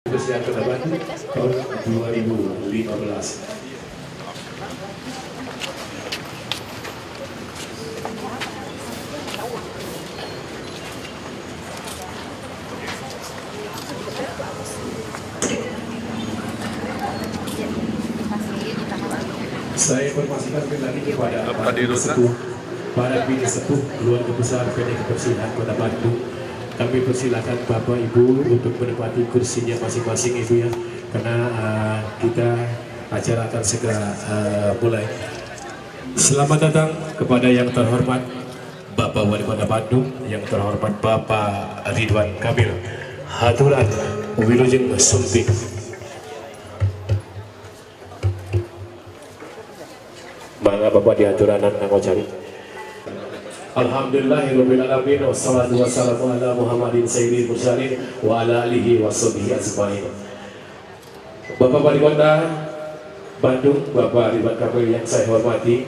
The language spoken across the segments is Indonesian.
Presiden Kota Bandung tahun 2015. Saya informasikan lagi kepada para bini sepuh keluarga besar PD Kebersihan Kota Bandung. Kami persilakan Bapak Ibu untuk menempati kursinya masing-masing Ibu ya, karena kita acara akan segera mulai. Selamat datang kepada yang terhormat Bapak Wali Kota Bandung, yang terhormat Bapak Ridwan Kamil, haturan wilujeng sumping. Mangga Bapak diaturanan nanggo cari. Alhamdulillahirrahmanirrahim. Wassalatu wassalamu ala Muhammadin sayyidil mursalin wa ala alihi washabihi ajmain. Bapak Wali Kota Bandung, Bapak Ridwan Kamil yang saya hormati,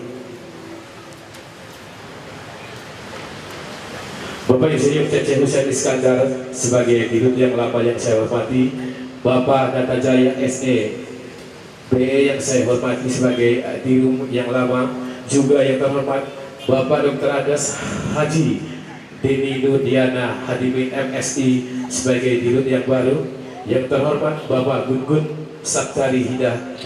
Bapak Insinyur Cece Husain Iskandar sebagai dirut yang lama yang saya hormati, Bapak Nata Jaya SE BE yang saya hormati sebagai dirum yang lama, juga yang terhormat Bapak Dr. Adas Haji Deni Nudiana Hadimin MSI sebagai dirut yang baru, yang terhormat Bapak Gun Saptari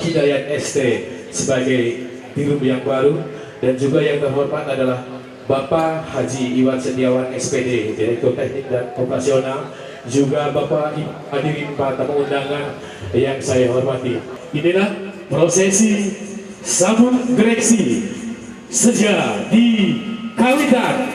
Hidayat ST sebagai dirum yang baru, dan juga yang terhormat adalah Bapak Haji Iwan Setiawan SPD Direktur Teknik dan Operasional, juga Bapak hadirin para tamu undangan yang saya hormati. Inilah prosesi sambut gereksi sejak di Kawitan.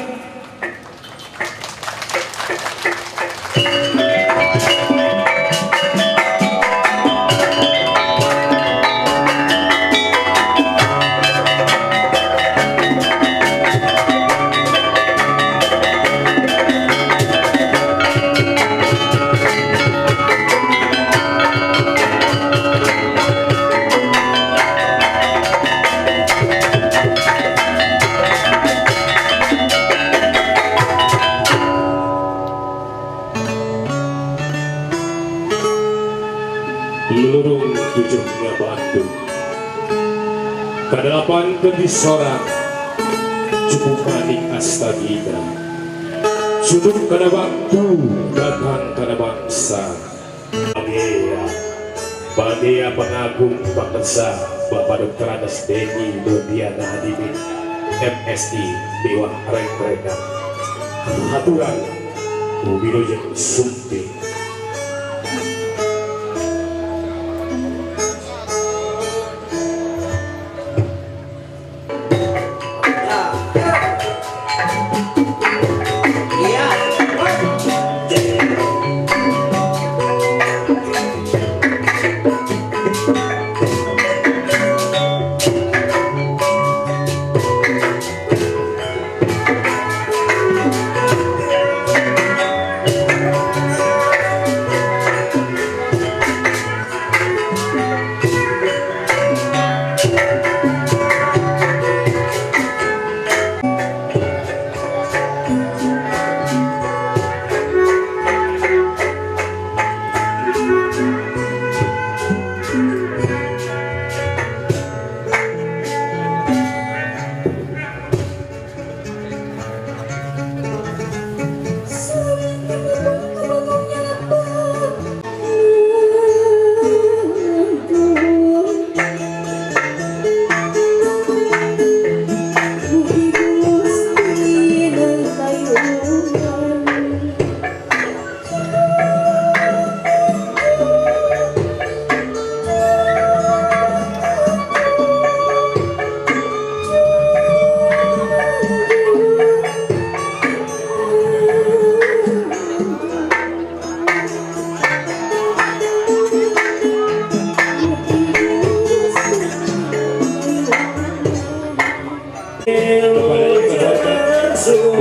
Lurung tujuhnya Bandung, kedelapan gendis sorak cukup maning astagita, sudut kada waktu datang kada bangsa. Badea pengagung bangsa Bapak Dr. Adas Deni Nudiana Hadimin MSI Dewa Reng-Renang, haturan wilujeng sumping.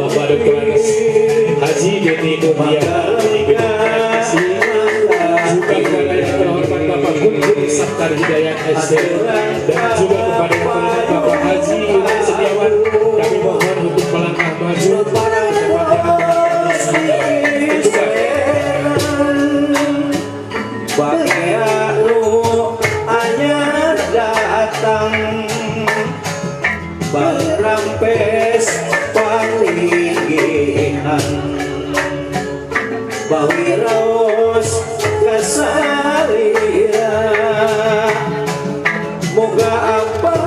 Bapak Dr. Adas Haji Deni Nudiana juga kepada yang terhormat Bapak Gun Saptari Hidayat ST, dan juga kepada yang terhormat Bapak Haji Iwan Setiawan, kami mohon untuk melangkah maju bahagia anyar datang barampes panggihan bawiraos kasalia moga apa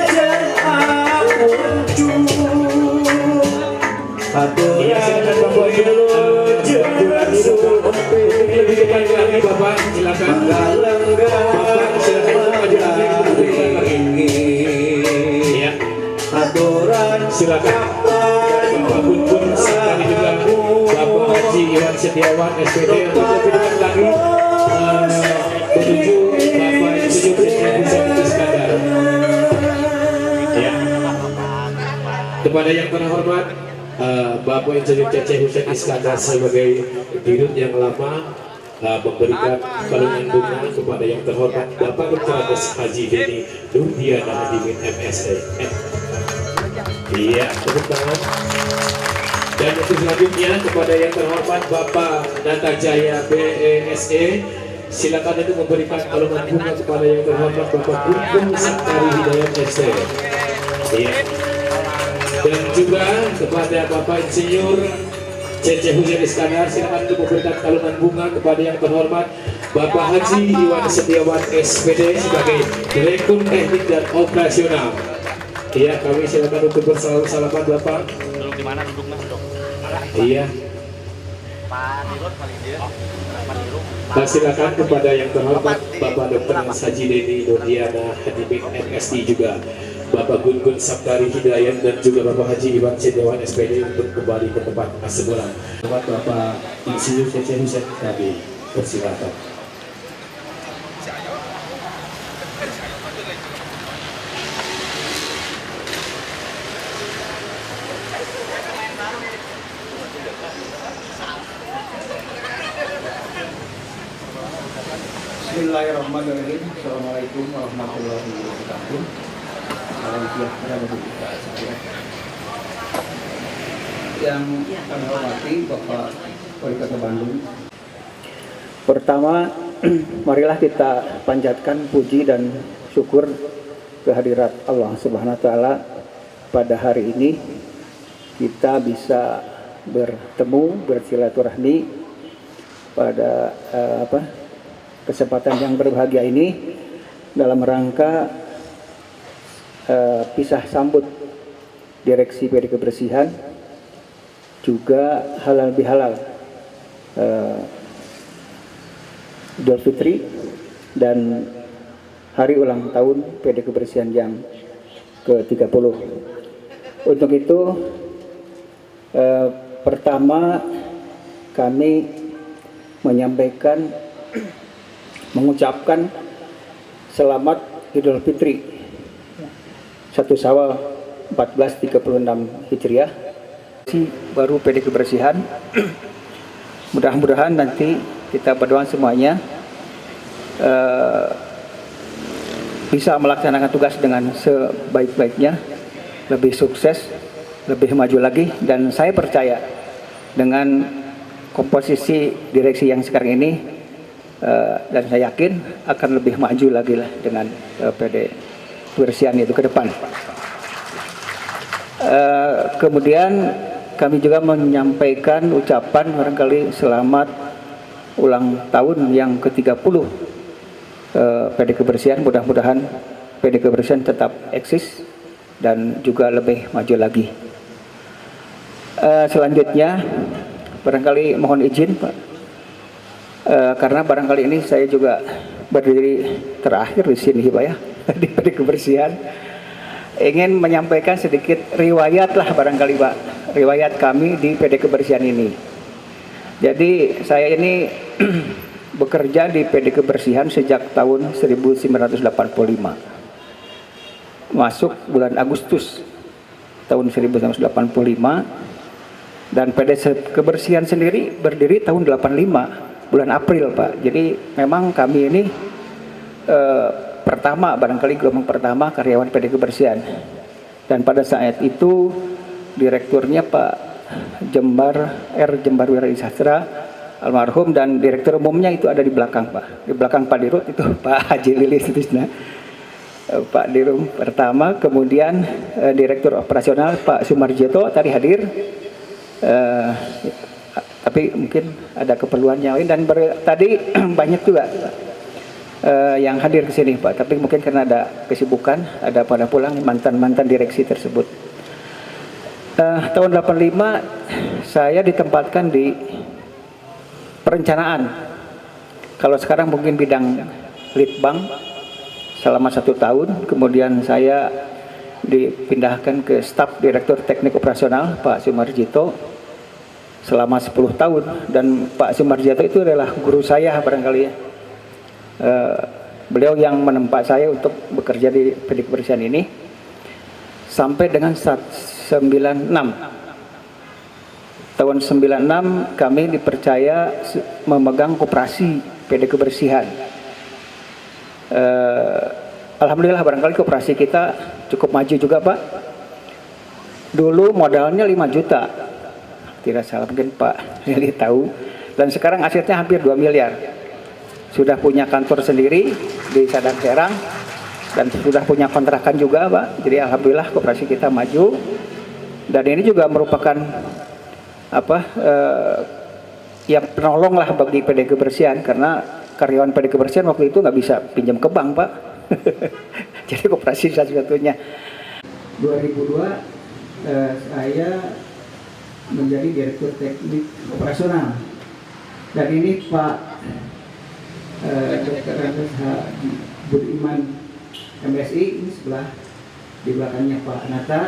jan apuncu aturan Bapak silakan. Ya. Aturan Silakan. Bapak Gun sekali juga Bapak Haji Iwan Setiawan SPD untuk lebih dekat lagi menuju Bapak Insinyur Hussein Iskandar. Ya. Kepada yang terhormat Bapak Insinyur Hussein Iskandar sebagai dirut yang lama memberikan kalungan bunga kepada yang terhormat Bapak Dr. Haji Deni Nurdiana Hadimin MSc. Iya, tepuk tangan. Dan untuk selanjutnya kepada yang terhormat Bapak Data Jaya BESE, silakan untuk memberikan kalungan bunga kepada yang terhormat Bapak Gunggung Saktari Hidayat ST. Iya. Dan juga kepada Bapak Insinyur Hussein Iskandar, silakan untuk memberikan kalungan bunga kepada yang terhormat Bapak Haji Iwan Setiawan SPD sebagai Direktur Teknik dan Operasional. Iya, kami silakan untuk bersalaman Bapak. Duduk di mana duduk mas dok? Iya. Pak Dirut paling dia. Pak Dirut. Dan silakan kepada yang terhormat Bapak Dr. Haji Deni Nurdiana Hadimin MSI juga Bapak Gun Saktari Hidayat dan juga Bapak Haji Iwan Setiawan SPD untuk kembali ke tempat semula. Bapak Insinyur Hussein kami persilakan. Bismillahirrahmanirrahim. Assalamualaikum warahmatullahi wabarakatuh. Yang kami hormati Bapak Wali Kota Bandung. Pertama, marilah kita panjatkan puji dan syukur kehadirat Allah Subhanahu wa taala pada hari ini kita bisa bertemu bersilaturahmi pada kesempatan yang berbahagia ini dalam rangka pisah sambut Direksi PD Kebersihan juga halal bihalal Idul Fitri dan hari ulang tahun PD Kebersihan yang ke-30. Untuk itu pertama kami mengucapkan selamat Idul Fitri 1 Syawal 1436 Hijriah. Baru PD Kebersihan. Mudah-mudahan nanti kita berdoa semuanya bisa melaksanakan tugas dengan sebaik-baiknya, lebih sukses, lebih maju lagi, dan saya percaya dengan komposisi direksi yang sekarang ini dan saya yakin akan lebih maju lagi lah dengan PD Kebersihan itu ke depan. Kemudian kami juga menyampaikan ucapan barangkali selamat ulang tahun yang ke-30 PD Kebersihan. Mudah-mudahan PD Kebersihan tetap eksis dan juga lebih maju lagi. Selanjutnya barangkali mohon izin Pak, karena barangkali ini saya juga berdiri terakhir di sini Pak ya, di PD Kebersihan, ingin menyampaikan sedikit riwayat lah barangkali Pak, riwayat kami di PD Kebersihan ini. Jadi saya ini bekerja di PD Kebersihan sejak tahun 1985, masuk bulan Agustus tahun 1985, dan PD Kebersihan sendiri berdiri tahun 85 bulan April Pak. Jadi memang kami ini pertama, barangkali gelombang pertama karyawan PD Kebersihan, dan pada saat itu direkturnya Pak Jembar Wira Sastra almarhum, dan direktur umumnya itu ada di belakang Pak. Di belakang Pak Dirut itu Pak Haji Lilis Sutisna. Pak Dirum pertama, kemudian direktur operasional Pak Sumarjito tadi hadir. Tapi mungkin ada keperluan yang lain, dan tadi banyak juga yang hadir ke sini Pak. Tapi mungkin karena ada kesibukan, ada pada pulang mantan-mantan direksi tersebut. Tahun 85 saya ditempatkan di perencanaan. Kalau sekarang mungkin bidang litbang selama 1 tahun. Kemudian saya dipindahkan ke staf direktur teknik operasional Pak Sumarjito selama 10 tahun. Dan Pak Sumarjito itu adalah guru saya barangkali ya. Beliau yang menempa saya untuk bekerja di PD Kebersihan ini sampai dengan 96. Tahun 96 kami dipercaya memegang koperasi PD Kebersihan. Alhamdulillah barangkali koperasi kita cukup maju juga Pak. Dulu modalnya 5 juta. Tidak salah, mungkin Pak Heli tahu. Dan sekarang asetnya hampir 2 miliar. Sudah punya kantor sendiri di Sadang Serang dan sudah punya kontrakan juga Pak. Jadi alhamdulillah koperasi kita maju. Dan ini juga merupakan yang penolong lah bagi PD Kebersihan, karena karyawan PD Kebersihan waktu itu nggak bisa pinjam ke bank Pak. Jadi koperasi satu-satunya. 2002 saya menjadi direktur teknik operasional, dan ini Pak Dr. Andes Budiman MSI, ini sebelah di belakangnya Pak Nata.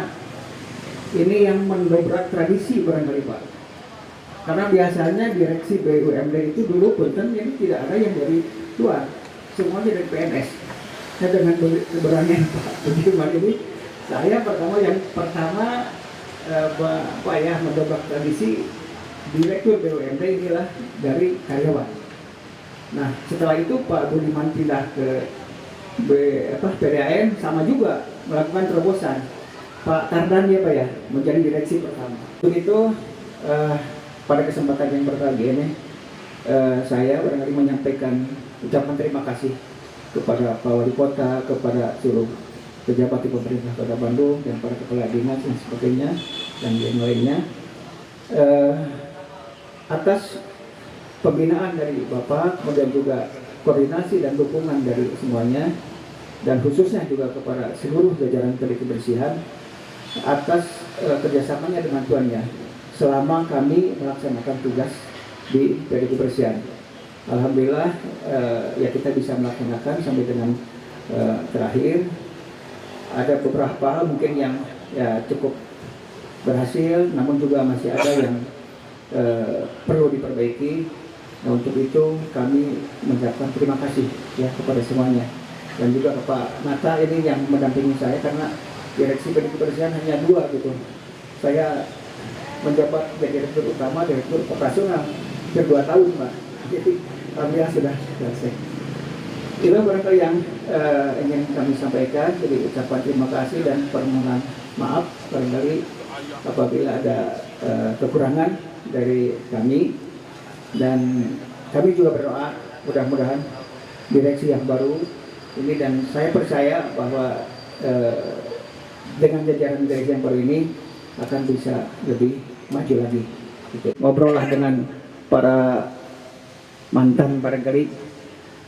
Ini yang mendobrak tradisi barangkali Pak, karena biasanya direksi BUMD itu dulu punten ini tidak ada yang dari luar, semuanya dari PNS. Nah, dengan keberanian Pak Budiman ini, saya yang pertama mendobrak tradisi direktur BUMD inilah dari karyawan. Nah, setelah itu Pak Budiman pindah ke PDAM, sama juga melakukan terobosan. Pak Tardan ya Pak ya, menjadi direksi pertama. Untuk itu pada kesempatan yang berbahagia ini saya barangkali menyampaikan ucapan terima kasih kepada Pak Wali Kota, kepada seluruh pejabat di pemerintah Kota Bandung dan para kepala dinas dan sebagainya dan yang lainnya atas pembinaan dari Bapak, kemudian juga koordinasi dan dukungan dari semuanya, dan khususnya juga kepada seluruh jajaran PD Kebersihan atas kerjasamanya dengan tuannya selama kami melaksanakan tugas di PD Kebersihan. Alhamdulillah ya kita bisa melaksanakan sampai dengan terakhir. Ada beberapa hal mungkin yang ya cukup berhasil, namun juga masih ada yang perlu diperbaiki. Nah, untuk itu kami mengucapkan terima kasih ya kepada semuanya, dan juga ke Pak Nata ini yang mendampingi saya, karena direksi PD Kebersihan hanya 2 gitu. Saya menjabat jadi direktur utama, direktur operasional hampir 2 tahun Pak. Jadi alhamdulillah sudah selesai. Itu barangkali yang ingin kami sampaikan. Jadi ucapan terima kasih dan permohonan maaf barangkali apabila ada kekurangan dari kami, dan kami juga berdoa mudah-mudahan direksi yang baru ini, dan saya percaya bahwa dengan jajaran direksi yang baru ini akan bisa lebih maju lagi gitu. Ngobrol lah dengan para mantan barangkali,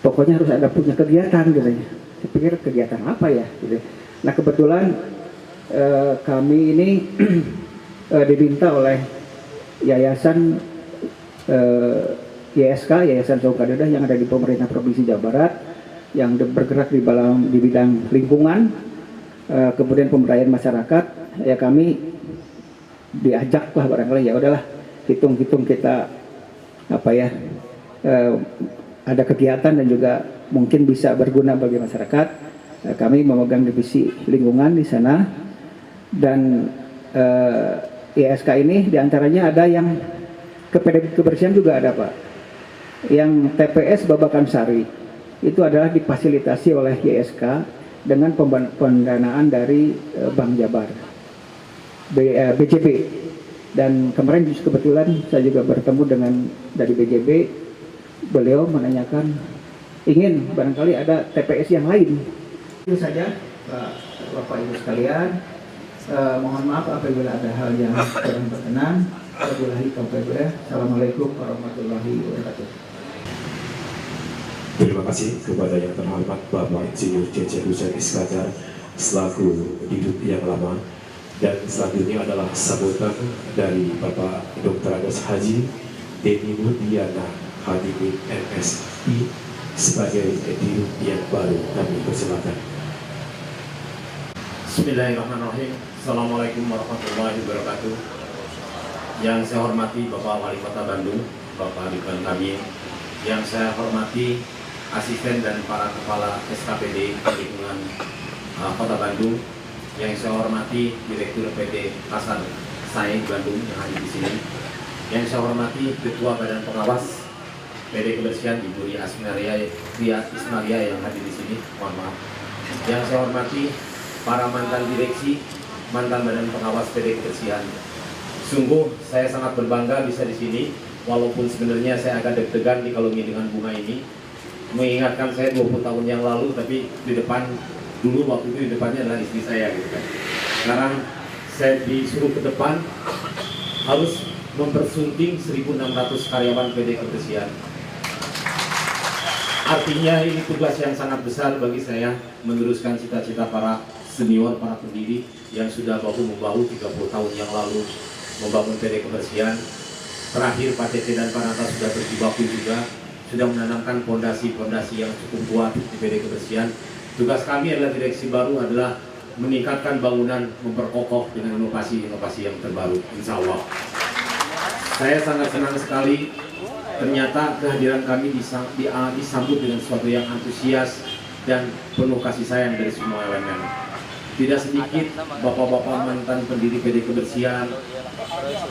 pokoknya harus ada punya kegiatan gitu. Saya pikir kegiatan apa ya gitu. Nah, kebetulan kami ini diminta oleh yayasan YSK, Yayasan Saukadedah yang ada di pemerintah Provinsi Jawa Barat, yang bergerak di bidang lingkungan, kemudian pemberdayaan masyarakat. Ya kami diajak lah barangkali, ya udahlah hitung-hitung kita ada kegiatan dan juga mungkin bisa berguna bagi masyarakat. Kami memegang divisi lingkungan di sana, dan YSK ini diantaranya ada yang ke PD Kebersihan juga ada Pak, yang TPS Babakan Sari itu adalah difasilitasi oleh YSK dengan pendanaan dari Bank Jabar, BJB. Dan kemarin justru kebetulan saya juga bertemu dengan dari BGB, beliau menanyakan ingin barangkali ada TPS yang lain. Itu saja Bapak Ibu sekalian. Mohon maaf apabila ada hal yang kurang berkenan. Wabillahi taufiq. Assalamualaikum warahmatullahi wabarakatuh. Terima kasih kepada yang terhormat Bapak Insinyur C.C. Hussein Iskandar selaku Dirut yang lama, dan selanjutnya adalah sambutan dari Bapak Dr. Agus Haji Deni Mudiana Hadimin MSI sebagai Dirut yang baru. Kami persilakan. Bismillahirrahmanirrahim. Assalamualaikum warahmatullahi wabarakatuh. Yang saya hormati Bapak Wali Kota Bandung, Bapak Ridwan Kamil. Yang saya hormati asisten dan para kepala SKPD di lingkungan Kota Bandung. Yang saya hormati Direktur PT Pasar Saing Bandung yang hadir di sini. Yang saya hormati Ketua Badan Pengawas PD Kebersihan Ibu Ria Ismaria yang hadir di sini. Mohon maaf. Yang saya hormati para mantan direksi, mantan Badan Pengawas PD Kebersihan. Sungguh saya sangat berbangga bisa di sini, walaupun sebenarnya saya agak deg-degan dikalungi dengan bunga ini. Mengingatkan saya 20 tahun yang lalu, tapi di depan dulu waktu itu di depannya adalah istri saya gitu kan. Sekarang saya disuruh ke depan harus mempersunting 1.600 karyawan PD Kebersihan. Artinya ini tugas yang sangat besar bagi saya meneruskan cita-cita para senior, para pendiri yang sudah bahu-membahu 30 tahun yang lalu membangun PD Kebersihan. Terakhir Pak Cece dan Pak Nata sudah berjibaku juga, sudah menanamkan fondasi-fondasi yang cukup kuat di PD Kebersihan. Tugas kami adalah direksi baru adalah meningkatkan bangunan, memperkokoh dengan inovasi-inovasi yang terbaru, insya Allah. Saya sangat senang sekali, ternyata kehadiran kami disambut dengan sesuatu yang antusias dan penuh kasih sayang dari semua elemen. Tidak sedikit bapak-bapak mantan pendiri PD Kebersihan,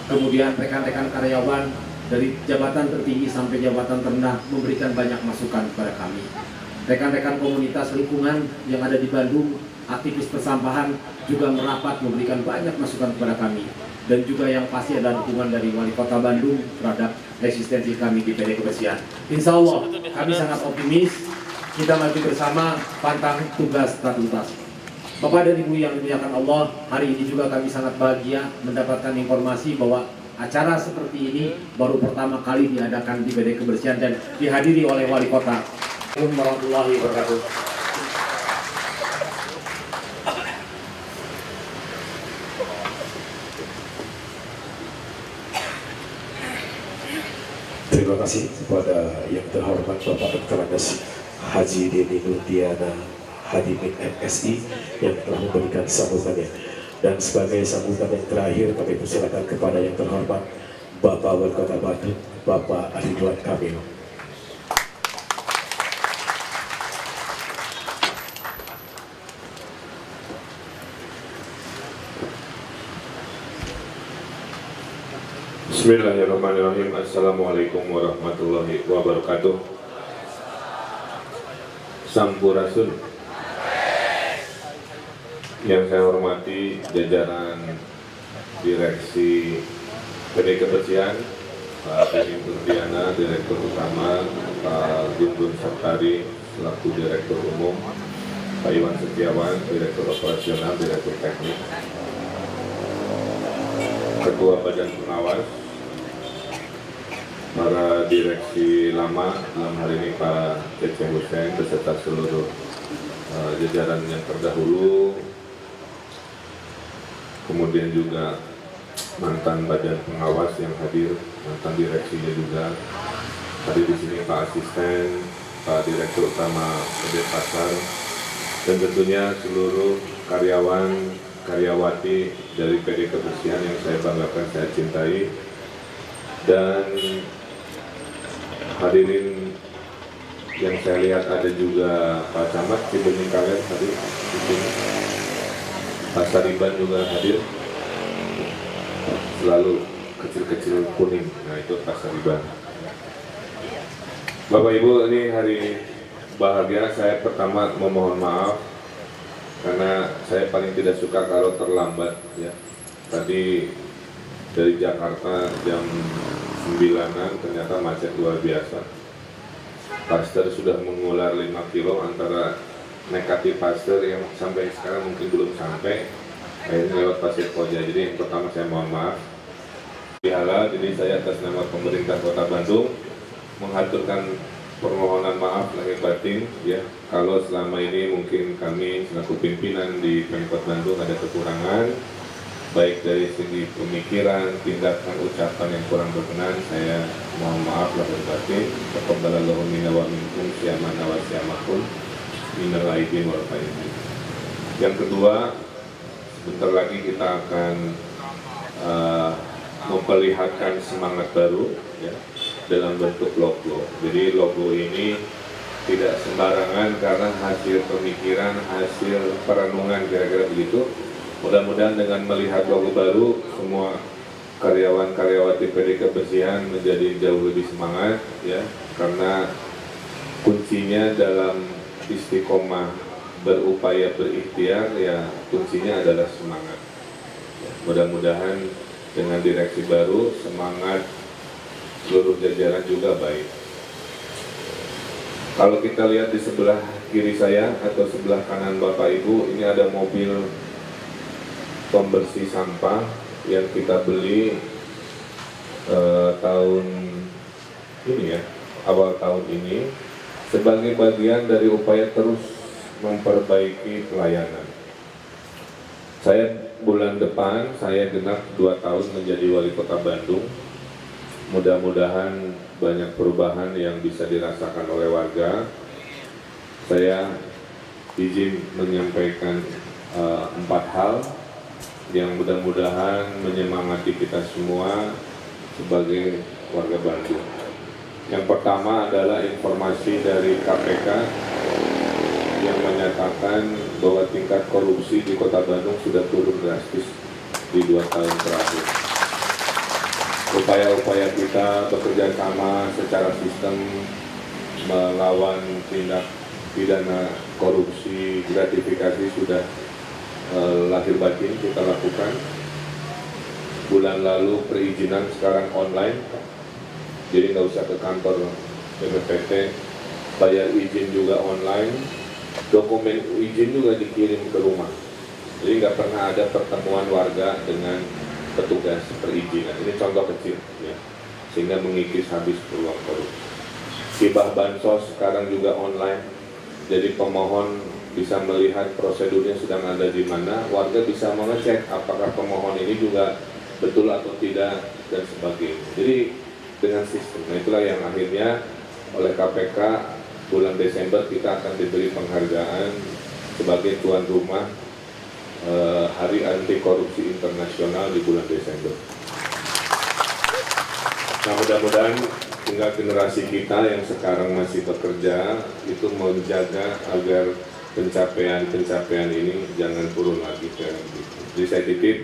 kemudian rekan-rekan karyawan dari jabatan tertinggi sampai jabatan terendah memberikan banyak masukan kepada kami. Rekan-rekan komunitas lingkungan yang ada di Bandung, aktivis persampahan juga merapat memberikan banyak masukan kepada kami. Dan juga yang pasti ada dukungan dari Wali Kota Bandung terhadap eksistensi kami di PD Kebersihan. Insya Allah kami sangat optimis, kita maju bersama pantang tugas tak tuntas. Bapak dan Ibu yang dimuliakan Allah, hari ini juga kami sangat bahagia mendapatkan informasi bahwa acara seperti ini baru pertama kali diadakan di PD Kebersihan dan dihadiri oleh Wali Kota. Assalamualaikum warahmatullahi wabarakatuh. Terima kasih kepada yang terhormat Bapak Dr. Agus Haji Deni Mudiana Hadimin MSI yang telah memberikan sambutannya. Dan sebagai sambutan yang terakhir kami persilakan kepada yang terhormat Bapak Wali Kota Bandung, Bapak Ridwan Kamil. Bismillahirrahmanirrahim. Assalamualaikum warahmatullahi wabarakatuh. Sampurasun. Yang saya hormati jajaran direksi PD Kebersihan, Pak Deni Mudiana, Direktur Utama, Pak Gun Saptari, selaku Direktur Umum, Pak Iwan Setiawan, Direktur Operasional, Direktur Teknik, Ketua Badan Pengawas, para direksi lama dalam hari ini Pak C.C. Hussein beserta seluruh jajaran yang terdahulu, kemudian juga mantan badan pengawas yang hadir, mantan direksinya juga hadir di sini, Pak Asisten, Pak Direktur Utama PD Pasar, dan tentunya seluruh karyawan karyawati dari PD Kebersihan yang saya banggakan, saya cintai, dan hadirin yang saya lihat ada juga Pak Camat Cibenying Kaler hadir di sini, Pak Sariban juga hadir, selalu kecil-kecil kuning, nah itu Pak Sariban. Bapak Ibu, ini hari bahagia. Saya pertama memohon maaf karena saya paling tidak suka kalau terlambat ya. Tadi dari Jakarta jam 9-an ternyata macet luar biasa. Paster sudah mengular 5 kilo antara nekat di Paster yang sampai sekarang mungkin belum sampai, akhirnya lewat Pasir Koja. Jadi yang pertama saya mohon maaf. Jadi saya atas nama pemerintah Kota Bandung mengaturkan permohonan maaf lahir batin ya, kalau selama ini mungkin kami selaku pimpinan di Pemkot Bandung ada kekurangan baik dari segi pemikiran, tindakan, ucapan yang kurang berkenan. Saya mohon maaf lahir batin. Taqabbalallahu minna wa minkum syamana wa syamakum minal aidin wal faizin. Yang kedua, sebentar lagi kita akan memperlihatkan semangat baru ya, dalam bentuk logo. Jadi logo ini tidak sembarangan karena hasil pemikiran, hasil perenungan kira-kira begitu. Mudah-mudahan dengan melihat logo baru, semua karyawan-karyawati PD Kebersihan menjadi jauh lebih semangat ya, karena kuncinya dalam istiqomah berupaya berikhtiar ya, kuncinya adalah semangat. Mudah-mudahan dengan direksi baru semangat seluruh jajaran juga baik. Kalau kita lihat di sebelah kiri saya atau sebelah kanan Bapak Ibu, ini ada mobil pembersih sampah yang kita beli tahun ini ya, awal tahun ini sebagai bagian dari upaya terus memperbaiki pelayanan. Saya bulan depan saya genap 2 tahun menjadi wali kota Bandung. Mudah-mudahan banyak perubahan yang bisa dirasakan oleh warga. Saya izin menyampaikan 4 hal yang mudah-mudahan menyemangati kita semua sebagai warga Bandung. Yang pertama adalah informasi dari KPK yang menyatakan bahwa tingkat korupsi di Kota Bandung sudah turun drastis di 2 tahun terakhir. Upaya-upaya kita bekerja sama secara sistem melawan tindak pidana korupsi, gratifikasi sudah lahir batin kita lakukan. Bulan lalu perizinan sekarang online, jadi nggak usah ke kantor BPPT, bayar izin juga online, dokumen izin juga dikirim ke rumah. Jadi nggak pernah ada pertemuan warga dengan petugas perizinan. Ini contoh kecil ya, sehingga mengikis habis peluang korupsi. Hibah bansos sekarang juga online, jadi pemohon bisa melihat prosedurnya sedang ada di mana, warga bisa mengecek apakah pemohon ini juga betul atau tidak dan sebagainya. Jadi dengan sistem, nah itulah yang akhirnya oleh KPK bulan Desember kita akan diberi penghargaan sebagai tuan rumah Hari Anti Korupsi Internasional di bulan Desember. Nah mudah-mudahan tinggal generasi kita yang sekarang masih bekerja itu menjaga agar pencapaian ini jangan turun lagi kayak gitu. Jadi saya titip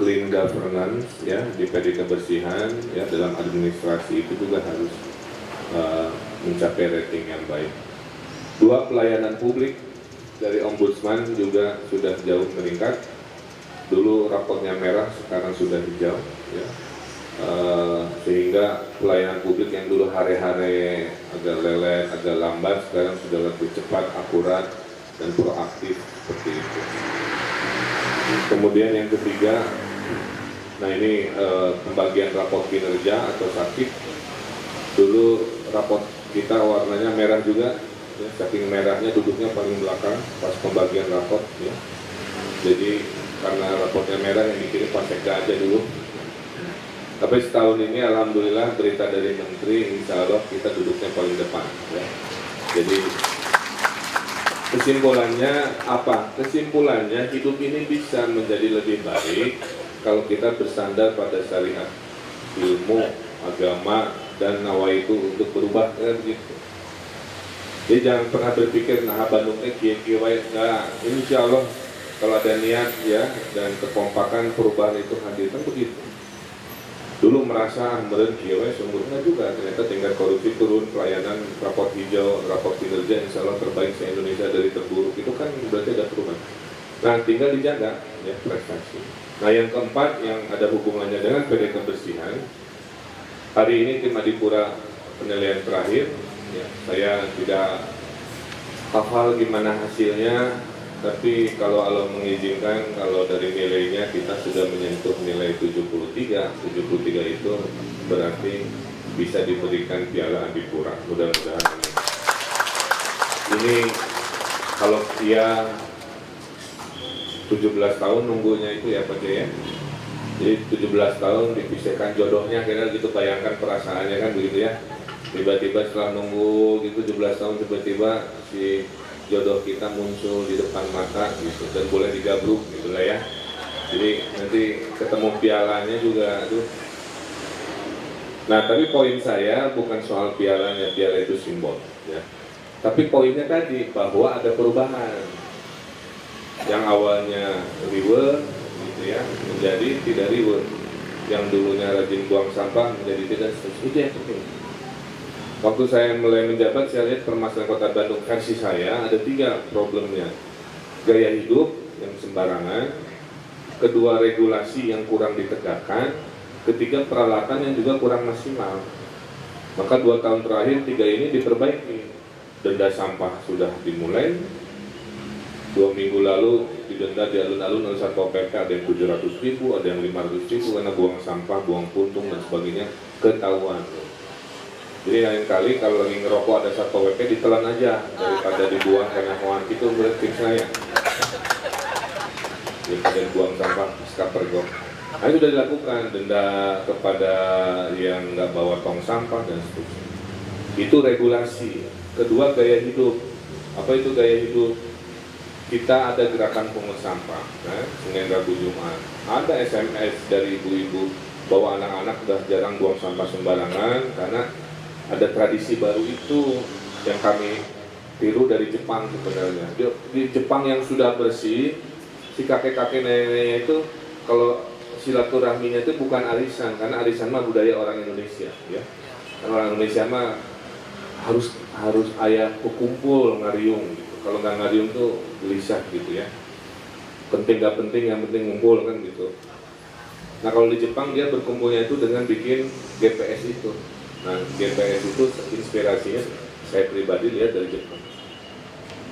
clean governance ya di PD Kebersihan ya, dalam administrasi itu juga harus mencapai rating yang baik. 2, pelayanan publik dari Ombudsman juga sudah jauh meningkat. Dulu raportnya merah, sekarang sudah hijau ya. Sehingga pelayanan publik yang dulu hari-hari agak lelet, agak lambat, sekarang sudah lebih cepat, akurat, dan proaktif seperti itu. Kemudian yang ketiga, nah ini pembagian raport kinerja atau sakit. Dulu raport kita warnanya merah juga, ya, saking merahnya duduknya paling belakang pas pembagian raport. Ya. Jadi karena raportnya merah yang dikirim Pak Sekda aja dulu. Tapi setahun ini alhamdulillah berita dari Menteri, insya Allah kita duduknya paling depan. Ya. Jadi kesimpulannya apa? Kesimpulannya hidup ini bisa menjadi lebih baik kalau kita bersandar pada syariat, ilmu, agama, dan nawaitu untuk berubah kan gitu. Jadi jangan pernah berpikir nah Bandungnya kiai-kiai enggak. Insya Allah kalau ada niat ya dan kekompakan perubahan itu hadir kan begitu. Dulu merasa meren kiai sumbernya juga, ternyata tingkat korupsi turun, pelayanan raport hijau, raport kinerja insya Allah terbaik se-Indonesia dari terburuk, itu kan berarti ada perubahan. Nah, tinggal dijaga ya prestasi. Nah, yang keempat yang ada hubungannya dengan PD kebersihan. Hari ini tim Adipura penilaian terakhir, ya, saya tidak hafal gimana hasilnya, tapi kalau Allah mengizinkan, kalau dari nilainya kita sudah menyentuh nilai 73 itu berarti bisa diberikan piala Adipura. Mudah-mudahan ini kalau dia 17 tahun nunggunya itu ya Pak Jaya. Jadi 17 tahun dipisahkan jodohnya, kira gitu, bayangkan perasaannya kan begitu ya. Tiba-tiba setelah nunggu gitu 17 tahun, tiba-tiba si jodoh kita muncul di depan mata gitu, dan boleh digabruk gitu lah ya. Jadi nanti ketemu pialanya juga, aduh. Nah, tapi poin saya bukan soal pialanya, piala itu simbol ya. Tapi poinnya tadi bahwa ada perubahan. Yang awalnya reward gitu ya, menjadi tidak reward. Yang dulunya rajin buang sampah menjadi tidak. Itu yang penting. Waktu saya mulai menjabat, saya lihat permasalahan Kota Bandung versi saya ada 3 problemnya. Gaya hidup yang sembarangan, kedua regulasi yang kurang ditegakkan, ketiga peralatan yang juga kurang maksimal. Maka 2 tahun terakhir 3 ini diperbaiki. Denda sampah sudah dimulai. 2 minggu lalu didenda di alun-alun oleh Satpol PP, ada yang 700.000, ada yang 500.000 karena buang sampah, buang puntung dan sebagainya ketahuan. Jadi lain kali kalau lagi ngerokok ada Satpol PP ditelan aja daripada dibuang karena hoan. Itu menurut tim saya. Daripada buang sampah skapergok. Nah, itu sudah dilakukan, denda kepada yang nggak bawa tong sampah dan seterusnya. Itu regulasi. Kedua, gaya hidup. Apa itu gaya hidup? Kita ada gerakan pungut sampah, Senin, Rabu, Jumat. Ada SMS dari ibu-ibu bahwa anak-anak sudah jarang buang sampah sembarangan karena ada tradisi baru itu yang kami tiru dari Jepang sebenarnya. Di Jepang yang sudah bersih, si kakek-kakek nenek itu kalau silaturahminya itu bukan arisan, karena arisan mah budaya orang Indonesia, ya. Karena orang Indonesia mah harus ayah kumpul ngariung gitu. Kalau nggak ngariung tuh gelisah gitu ya. Penting nggak penting, yang penting ngumpul kan gitu. Nah kalau di Jepang dia berkumpulnya itu dengan bikin GPS itu. Nah GPS itu inspirasinya saya pribadi lihat dari Jepang.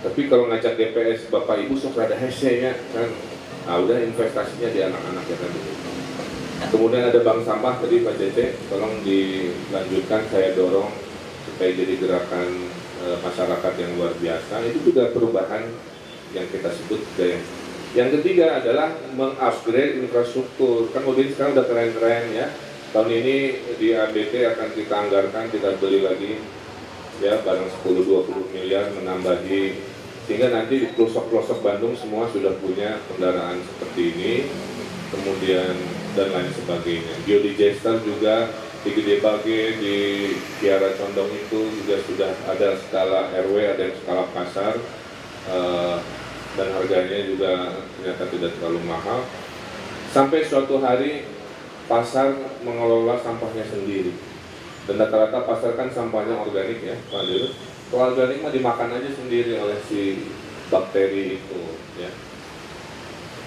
Tapi kalau ngajak GPS bapak ibu sok rada hese-nya kan. Nah udah investasinya di anak-anak ya kan. Kemudian ada bank sampah tadi Pak Cece, tolong dilanjutkan, saya dorong supaya jadi gerakan masyarakat yang luar biasa. Itu juga perubahan yang kita sebut gaya. Yang ketiga adalah mengupgrade infrastruktur. Kan mobil sekarang udah keren-keren ya. Tahun ini di ABT akan kita anggarkan, kita beli lagi ya barang 10-20 miliar menambahi, sehingga nanti di pelosok-pelosok Bandung semua sudah punya kendaraan seperti ini, kemudian dan lain sebagainya. Biodigester juga di Gede Bage, di Kiara Condong itu juga sudah ada skala RW, ada yang skala pasar, dan harganya juga ternyata tidak terlalu mahal. Sampai suatu hari pasar mengelola sampahnya sendiri, dan rata-rata pasar kan sampahnya organik ya Pak Dirut. Kalau organik mah dimakan aja sendiri oleh si bakteri itu ya.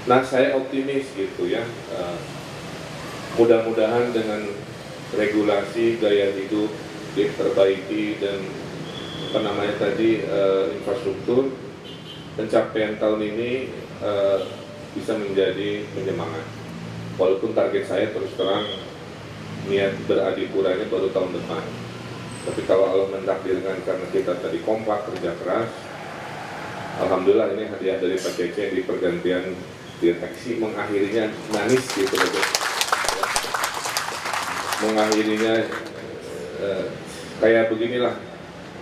Nah saya optimis gitu ya, mudah-mudahan dengan regulasi gaya hidup diperbaiki dan apa namanya tadi infrastruktur, pencapaian tahun ini bisa menjadi penyemangat. Walaupun target saya terus terang niat beradipuranya baru tahun depan. Tapi kalau Allah mentakdirkan karena kita tadi kompak kerja keras, alhamdulillah ini hadiah dari Pak Cece di pergantian direksi, mengakhirinya manis gitu aja. Mengakhirinya kayak beginilah,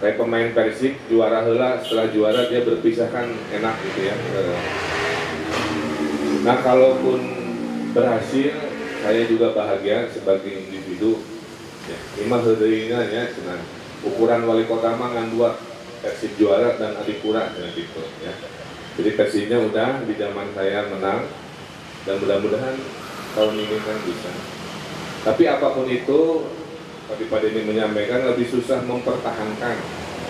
kayak pemain Persik juara heula, setelah juara dia berpisah kan enak gitu ya. Nah kalaupun berhasil, saya juga bahagia sebagai individu. Ya, lima heudeuyna nya cenah ukuran wali kota mah ngan 2, Persib juara dan Adipura gitu ya. Jadi Persibnya udah di zaman saya menang, dan mudah-mudahan tahun ini kan bisa. Tapi apapun itu, tadi Pak Denny menyampaikan lebih susah mempertahankan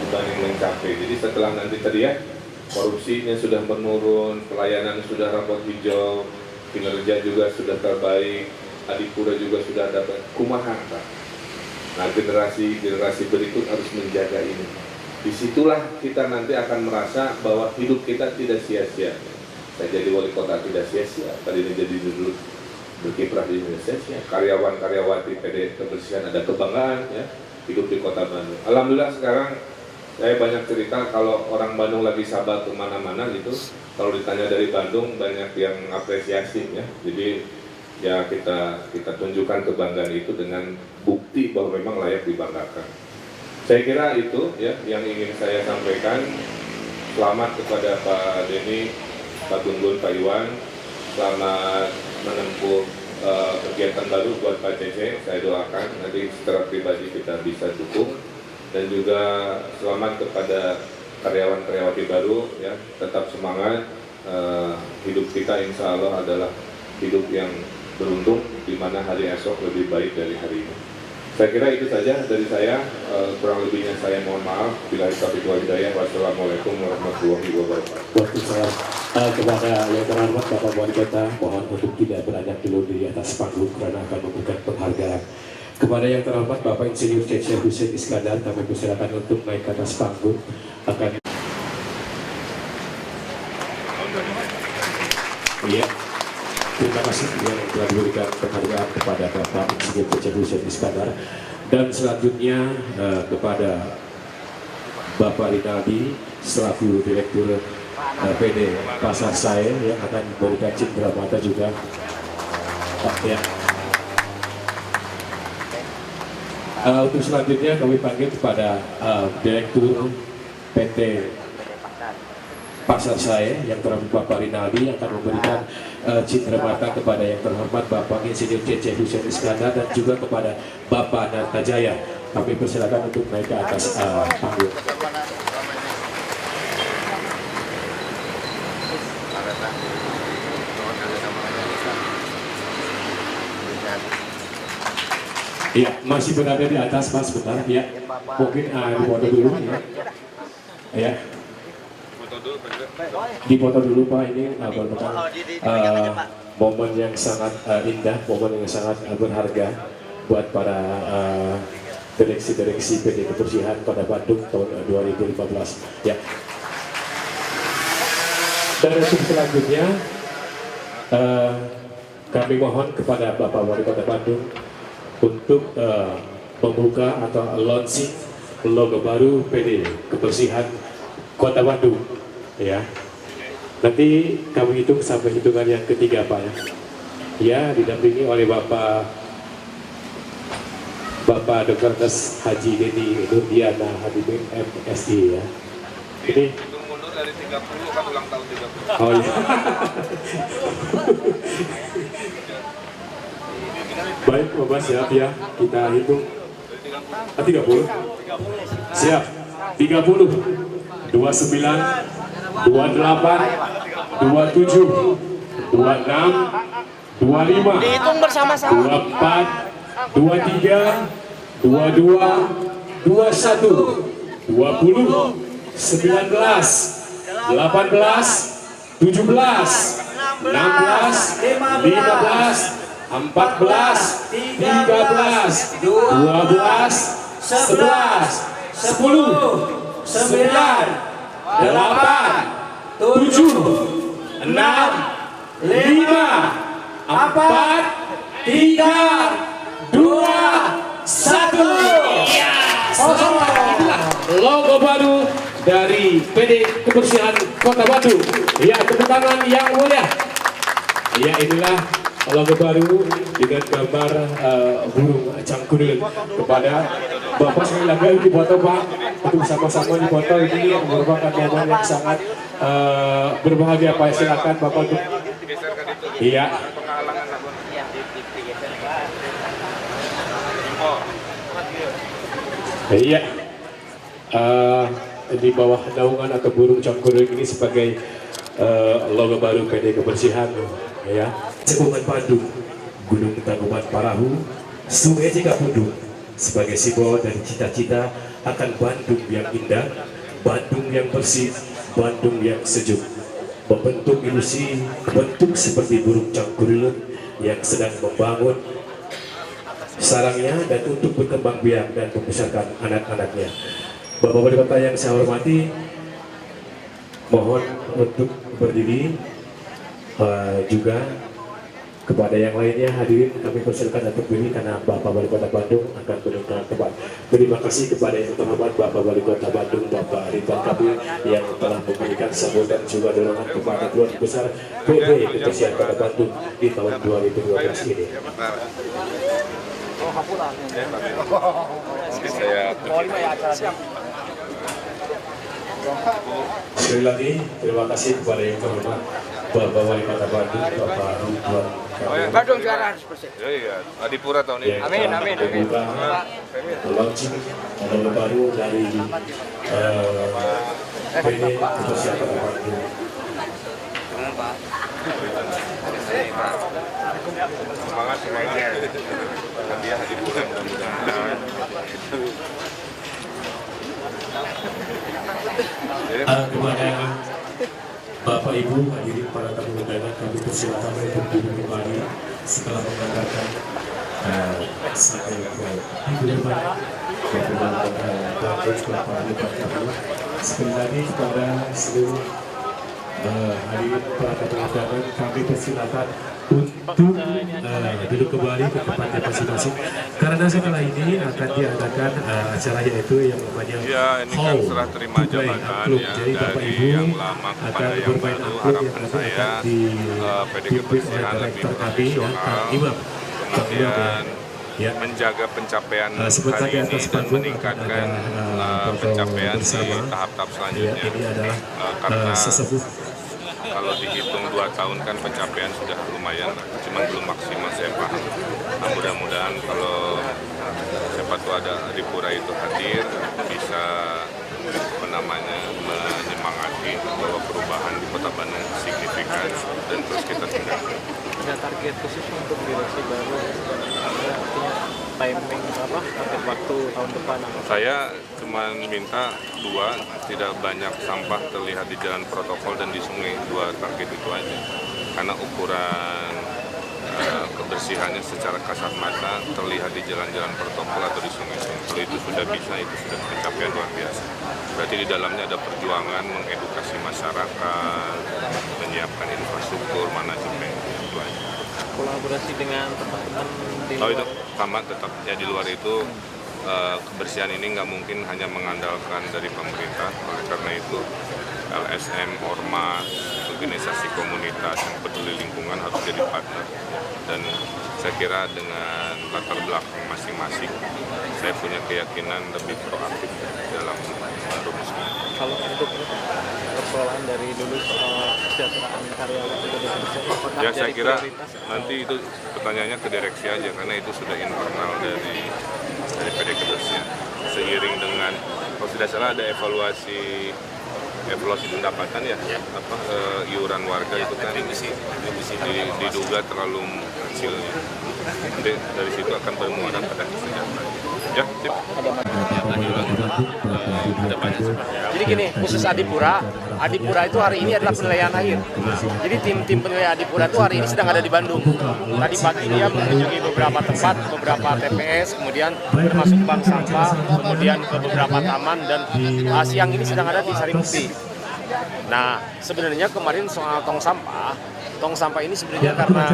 dibanding mencapai. Jadi setelah nanti tadi ya korupsinya sudah menurun, pelayanan sudah rapot hijau, kinerja juga sudah terbaik, Adipura juga sudah dapat kumaha, Pak. Nah, generasi berikut harus menjaga ini. Disitulah kita nanti akan merasa bahwa hidup kita tidak sia-sia. Saya jadi wali kota tidak sia-sia, tadi jadi dulu berkiprah di Indonesia. Karyawan-karyawati PD Kebersihan ada kebanggaan ya, hidup di kota Bandung. Alhamdulillah sekarang saya banyak cerita kalau orang Bandung lagi sabar kemana-mana gitu. Kalau ditanya dari Bandung banyak yang apresiasi ya. Jadi ya kita tunjukkan kebanggaan itu dengan bukti bahwa memang layak dibanggakan. Saya kira itu ya yang ingin saya sampaikan. Selamat kepada Pak Denny, Pak Gun-Gun, Pak Iwan. Selamat menempuh kegiatan baru buat Pak Cece. Saya doakan nanti secara pribadi kita bisa dukung. Dan juga selamat kepada karyawan-karyawati baru ya, tetap semangat. Hidup kita insya Allah adalah hidup yang beruntung, di mana hari esok lebih baik dari hari ini. Saya kira itu saja dari saya, kurang lebihnya saya mohon maaf. Bila taufiq wal hidayah, wassalamualaikum warahmatullahi wabarakatuh. Waalaikumsalam. Kepada yang terhormat Bapak Wali Kota, mohon untuk tidak beranjak dulu di atas panggung karena akan memberikan penghargaan. Kepada yang terhormat Bapak Insinyur Cece Hussein Iskandar, kami persilakan untuk naik ke atas panggung. Iya. Terima kasih yang telah diberikan penghargaan kepada Bapak Insinyur Cece Hussein Iskandar. Dan selanjutnya kepada Bapak Rinaldi selaku Direktur PD Pasar Saya yang akan memberikan cindera mata juga. Ya. Untuk selanjutnya kami panggil kepada Direktur PT Pasar Saya yang terhormat Bapak Rinaldi yang akan memberikan cindera mata kepada yang terhormat Bapak Insinyur Cece Hussein Iskandar dan juga kepada Bapak Narta Jaya. Kami persilakan untuk naik ke atas panggung. Iya, masih berada di atas Mas, sebentar ya. Mungkin dipoto dulu ya. Ya. Dipoto dulu Pak, ini merupakan momen yang sangat indah, momen yang sangat berharga buat para direksi-direksi PD Kebersihan pada Bandung tahun 2015 ya. Dan untuk selanjutnya kami mohon kepada Bapak Wali Kota Bandung untuk membuka atau launching logo baru PD Kebersihan Kota Bandung ya. Nanti kami hitung sampai hitungan yang ketiga Pak ya. Ya, didampingi oleh Bapak Dr. Haji Denny Nurdiana Habibin MSI ya. Ini Hitung mundur dari 30 kan ulang tahun 30. oh iya. Baik Bapak, siap ya. Kita hitung 30. Siap. 30 29 28 27 26 25 Dihitung bersama-sama. 24 23 22 21 20 19 18 17 16 15 14 13 12 11 10 9 8 7 6 5 4 3 2 1 logo baru dari PD Kebersihan Kota Bandung. Ya, tepuk tangan yang mulia. Ya, inilah logo baru dengan gambar burung cangkudul. Kepada Bapak sekali lagi di foto Pak, untuk sama-sama di foto ini merupakan momen yang sangat berbahagia Pak. Silakan Bapak untuk. Iya. Iya. Di bawah naungan atau burung cangkudul ini sebagai logo baru PD Kebersihan ya. Cekungan Bandung, Gunung Tangkuban Parahu, Sungai Cikapundung sebagai simbol dan cita-cita akan Bandung yang indah, Bandung yang bersih, Bandung yang sejuk, membentuk ilusi bentuk seperti burung cangkurilut yang sedang membangun sarangnya dan untuk berkembang biak dan membesarkan anak-anaknya. Bapak Wali Kota yang saya hormati, mohon untuk berdiri. Juga kepada yang lainnya hadirin kami persilakan untuk berdiri karena Bapak Wali Kota Bandung akan menentukan tempat. Terima kasih kepada yang terhormat Bapak Wali Kota Bandung, Bapak Ridwan Kamil yang telah memberikan sambutan juga dorongan kepada keluarga besar PB Kebersihan Kota Bandung di tahun 2012 ini. Sekali lagi terima kasih kepada yang terhormat Bapak Wali Kota Bandung, Bapak Ridwan Kamil. Bandung juara harus bersih. Iya, Adipura tahun ini. Amin, amin, amin. Launching model baru dari PD Kebersihan Kota Bandung. Semangat semuanya. Hadiah Adipura mudah-mudahan. Kepada Bapak Ibu hadirin para tamu undangan, kami persilakan untuk duduk kembali setelah mendengarkan sampai ke hiburan Bapak Bapak Ridwan Kamil. Sekali lagi kepada seluruh hadirin para tamu undangan, kami persilakan untuk duduk kembali ke tempatnya masing-masing karena setelah ini akan diadakan acara yaitu yang namanya Ya, ini kan serah terima jabatan ya, Jadi Bapak dari Ibu yang lama akan kepada yang bermain baru. angklung yang Harapan nanti saya akan PD dipimpin oleh Kebersihan lebih Direktur kami ya, Kang profesional, Imam. kemudian Ya. menjaga pencapaian Sebentar di hari ini atas dan panggung meningkatkan akan ada pencapaian di bersama. tahap-tahap Ya, selanjutnya. ini adalah Karena sesepuh kalau dihitung 2 tahun kan pencapaian sudah lumayan, cuman belum maksimal saya paham. Nah, mudah-mudahan kalau siapa tahu ada Adipura itu hadir bisa menyemangati bahwa perubahan di Kota Bandung signifikan dan terus kita tingkatkan. Punya target khusus untuk direksi baru, artinya timing apa, target waktu tahun depan apa? Saya cuma minta 2, tidak banyak sampah terlihat di jalan protokol dan di sungai, 2 target itu aja. Karena ukuran kebersihannya secara kasat mata terlihat di jalan-jalan protokol atau di sungai-sungai. Kalau itu sudah bisa, itu sudah pencapaian luar biasa. Berarti di dalamnya ada perjuangan mengedukasi masyarakat, menyiapkan infrastruktur, manajemen, itu aja. Kolaborasi dengan teman-teman di Oh luar. itu sama tetap ya, di luar itu kebersihan ini nggak mungkin hanya mengandalkan dari pemerintah. Oleh karena itu LSM, Ormas, organisasi komunitas yang peduli lingkungan harus jadi partner. Dan saya kira dengan latar belakang masing-masing, saya punya keyakinan lebih proaktif dalam merumuskan. Kalau untuk persoalan dari dulu soal kesejahteraan karyawan itu apakah Ya saya jadi kira prioritas? nanti itu pertanyaannya ke direksi aja, karena itu sudah internal dari PD Kebersihan. Seiring dengan, kalau tidak salah ada evaluasi pendapatan ya, iuran warga itu kan diduga terlalu kecil ya. Nanti dari situ akan bermuara pada kesejahteraan. Ya, sip. Jadi gini, khusus Adipura itu hari ini adalah penilaian akhir. Jadi tim penilai Adipura itu hari ini sedang ada di Bandung. Tadi pagi dia mengunjungi beberapa tempat, beberapa TPS, kemudian termasuk bank sampah, kemudian ke beberapa taman, dan siang ini sedang ada di Sarimukti. Nah, sebenarnya kemarin soal tong sampah ini sebenarnya karena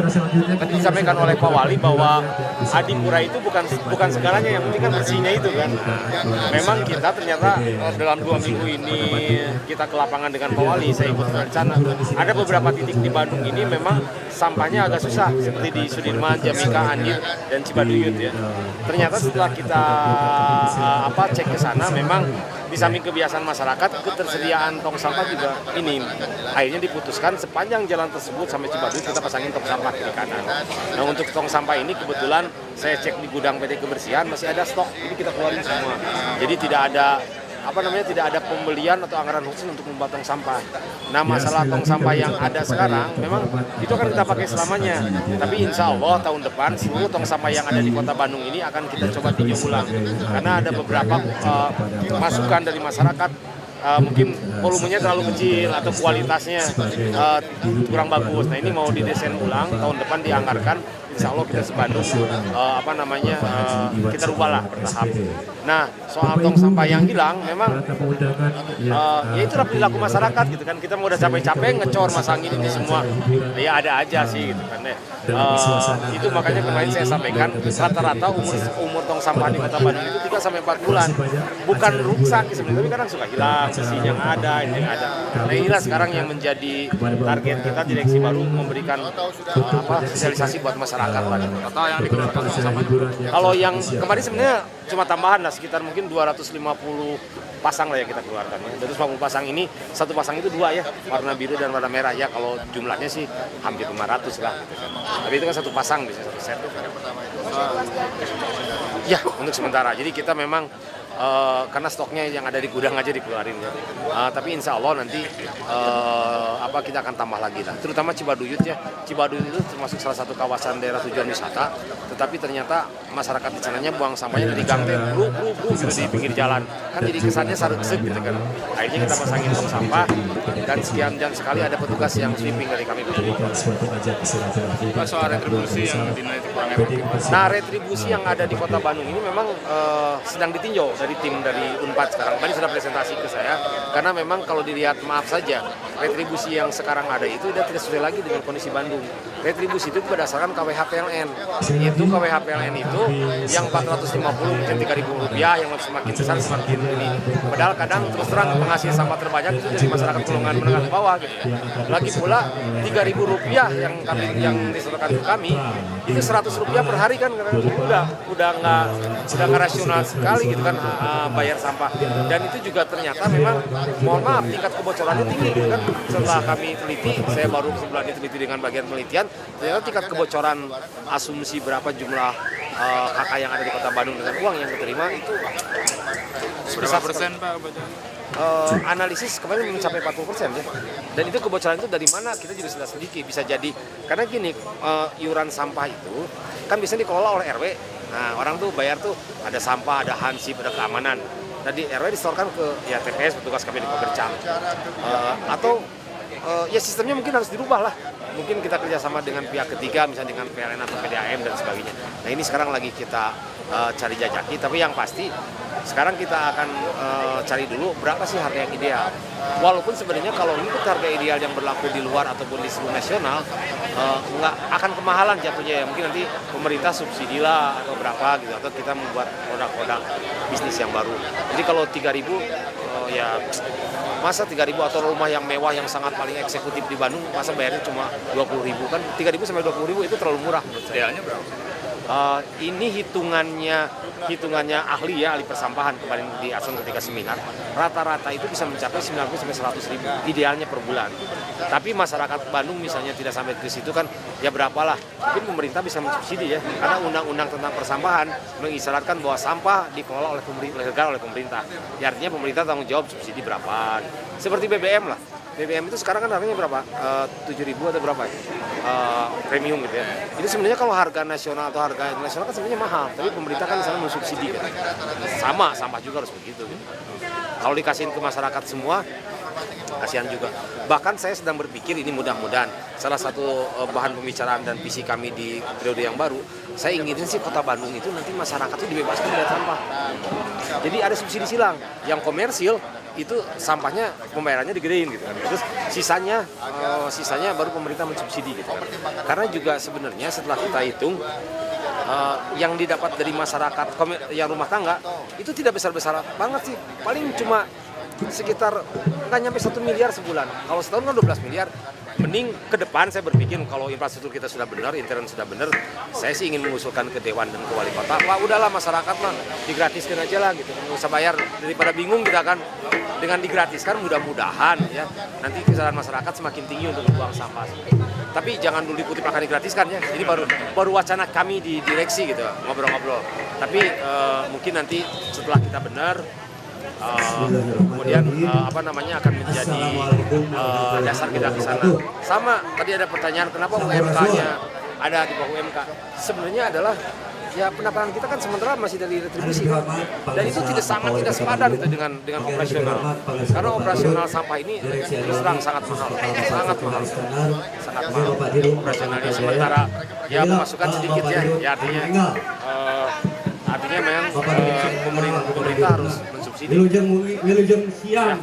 tadi disampaikan oleh Pak Wali bahwa Adipura itu bukan segalanya, yang penting kan bersihnya itu kan. Memang kita ternyata dalam 2 minggu ini kita ke lapangan dengan Pak Wali, saya ikut rencana. Ada beberapa titik di Bandung ini memang sampahnya agak susah, seperti di Sudirman, Jamika, Andir, dan Cibaduyut ya. Ternyata setelah kita cek ke sana, memang di samping kebiasaan masyarakat, ketersediaan tong sampah juga minim. Akhirnya diputuskan sepanjang jalan tersebut sampai Cibaduyut kita pasangin tong sampah kiri kanan. Nah, untuk tong sampah ini kebetulan saya cek di gudang PT Kebersihan masih ada stok, ini kita keluarin semua. Jadi tidak ada pembelian atau anggaran khusus untuk membuat tong sampah. Nah, masalah tong sampah yang ada sekarang memang itu akan kita pakai selamanya. Tapi insya Allah tahun depan seluruh tong sampah yang ada di Kota Bandung ini akan kita coba tinjau ulang. Karena ada beberapa masukan dari masyarakat mungkin volumenya terlalu kecil atau kualitasnya kurang bagus. Nah ini mau didesain ulang, tahun depan dianggarkan, insya Allah kita sebandung kita rubah lah bertahap. Nah soal tong sampah yang hilang memang ya itulah perilaku masyarakat gitu kan, kita mau udah capek-capek ngecor masang ini semua ya ada aja sih gitu kan ya. Itu makanya kemarin saya sampaikan rata-rata umur tong sampah di Kota Bandung itu 3-4 bulan, bukan rusak sebenarnya, tapi kadang suka hilang sisinya yang ada, ini yang ada. Nah inilah sekarang yang menjadi target kita, direksi baru memberikan sosialisasi buat masyarakat lah. Atau yang digunakan tong sampah. Kalau yang kemarin sebenarnya cuma tambahan lah, sekitar mungkin 250 pasang lah yang kita keluarkan. 250 pasang ini, satu pasang itu 2 ya, warna biru dan warna merah ya. Kalau jumlahnya sih hampir 500 lah gitu kan. Tapi itu kan satu pasang bisa satu set. Ya untuk sementara. Jadi kita memang karena stoknya yang ada di gudang aja dikeluarin ya. Tapi insya Allah nanti kita akan tambah lagi lah. Terutama Cibaduyut ya. Cibaduyut itu termasuk salah satu kawasan daerah tujuan wisata. Tetapi ternyata masyarakat di sananya buang sampahnya dari gang teh, gitu di pinggir jalan. Kan jadi kesannya sarek-sek gitu kan. Akhirnya kita pasangin tong sampah dan sekian jam sekali ada petugas yang sweeping dari kami. Soal retribusi yang dinilai kurang efektif. Nah retribusi yang ada di Kota Bandung ini memang sedang ditinjau dari tim dari Unpad sekarang. Tadi sudah presentasi ke saya, karena memang kalau dilihat maaf saja, retribusi yang sekarang ada itu sudah tidak sesuai lagi dengan kondisi Bandung. Retribusi itu berdasarkan KWH PLN. Itu KWH PLN itu yang 450 mungkin Rp3.000, yang semakin besar semakin ini. Padahal kadang terus terang penghasil sampah terbanyak itu dari masyarakat golongan menengah ke bawah gitu ya. Lagi pula Rp3.000 yang diserahkan ke kami itu Rp100 per hari kan, udah nggak rasional sekali gitu kan bayar sampah. Dan itu juga ternyata memang mohon maaf tingkat kebocorannya tinggi gitu kan. Setelah kami teliti, saya baru sebulan diteliti dengan bagian penelitian, ternyata tingkat kebocoran asumsi berapa jumlah kakak yang ada di Kota Bandung dengan uang yang diterima itu Berapa persen Pak kebocoran? Analisis kemarin mencapai 40% ya. Dan itu kebocoran itu dari mana kita juga sudah selidiki. Bisa jadi karena gini, iuran sampah itu kan biasanya dikelola oleh RW. Nah orang tuh bayar tuh ada sampah, ada hansip, ada keamanan. Tadi RW disetorkan ke ya TPS, petugas KPD Pekerjaan. Ya sistemnya mungkin harus dirubah lah. Mungkin kita kerjasama dengan pihak ketiga, misalnya dengan PLN atau PDAM dan sebagainya. Nah ini sekarang lagi kita cari jajaki, tapi yang pasti sekarang kita akan cari dulu berapa sih harga yang ideal. Walaupun sebenarnya kalau ikut harga ideal yang berlaku di luar ataupun di seluruh nasional, nggak akan kemahalan jatuhnya ya. Mungkin nanti pemerintah subsidi lah atau berapa gitu, atau kita membuat produk-produk bisnis yang baru. Jadi kalau 3.000 ya masa 3.000 atau rumah yang mewah yang sangat paling eksekutif di Bandung masa bayarnya cuma 20.000 kan, 3.000 sampai 20.000 itu terlalu murah menurut saya. Idealnya berapa? Ini hitungannya ahli ya, ahli persampahan kemarin di Asun ketika seminar, rata-rata itu bisa mencapai 90 sampai 100.000 idealnya per bulan. Tapi masyarakat Bandung misalnya tidak sampai ke situ kan, ya berapalah. Mungkin pemerintah bisa mensubsidi ya, karena undang-undang tentang persampahan mengisyaratkan bahwa sampah dikelola oleh negara, oleh pemerintah. Ya, artinya pemerintah tanggung jawab subsidi berapa. Seperti BBM lah. BBM itu sekarang kan harganya berapa? 7.000 atau berapa ya? Premium gitu ya. Ini sebenarnya kalau harga nasional atau harga internasional kan sebenarnya mahal, tapi pemerintah kan di sana mensubsidi kan. Sama, sampah juga harus begitu gitu. Kalau dikasihin ke masyarakat semua, kasihan juga. Bahkan saya sedang berpikir ini mudah-mudahan salah satu bahan pembicaraan dan visi kami di periode yang baru, saya inginin sih Kota Bandung itu nanti masyarakat itu dibebaskan dari sampah. Jadi ada subsidi silang, yang komersil itu sampahnya pembayarannya digedein gitu kan. Terus sisanya baru pemerintah mensubsidi gitu kan. Karena juga sebenarnya setelah kita hitung yang didapat dari masyarakat yang rumah tangga itu tidak besar-besar banget sih. Paling cuma sekitar nggak nyampe 1 miliar sebulan. Kalau setahun kan 12 miliar. Mending ke depan saya berpikir kalau infrastruktur kita sudah benar, internet sudah benar, saya sih ingin mengusulkan ke Dewan dan ke Wali Kota, Pak udahlah masyarakat mah digratiskan aja lah gitu, nggak usah bayar, daripada bingung kita kan. Dengan digratiskan mudah-mudahan ya nanti kesadaran masyarakat semakin tinggi untuk membuang sampah. Tapi jangan dulu dikutip akan digratiskan ya. Ini baru wacana kami di direksi gitu, ngobrol-ngobrol. Tapi mungkin nanti setelah kita benar, kemudian akan menjadi dasar kita ke sana. Sama tadi ada pertanyaan kenapa UMK-nya ada di bawah UMK. Sebenarnya adalah ya pendapatan kita kan sementara masih dari retribusi, dan itu tidak sepadan itu dengan operasional, karena operasional sampah ini terus terang sangat mahal operasionalnya, sementara ya pemasukan sedikit ya artinya memang pemerintah harus mensubsidi. Wilujeng siang.